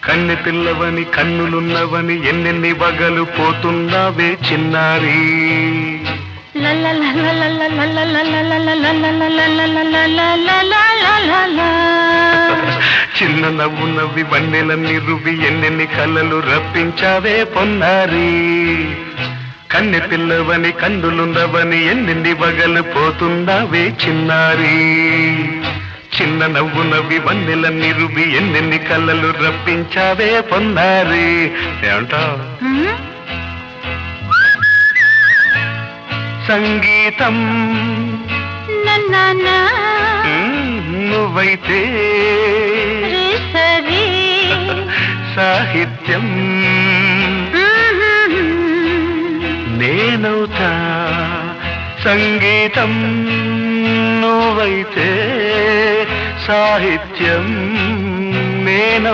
కన్నె పిల్లవని కన్నులున్నవని ఎన్నెన్ని వగలు పోతున్నావే చిన్నారి. చిన్న నవ్వు నవ్వి వన్నెలన్నీ రువి ఎన్నెన్ని కలలు రప్పించావే పొన్నారి. కన్నె పిల్లవని కన్నులున్నవని ఎన్నెన్ని వగలు పోతున్నావే చిన్నారి. చిన్న నవ్వు నవ్వి వన్నెలన్నీ రువి ఎన్నెన్ని కళ్ళలు రప్పించావే పొన్నారి. ఏమంటావ్? సంగీతం నువ్వైతే సాహిత్యం నేనవుతా. సంగీతం నువ్వైతే సాహిత్యం నేనవుతా.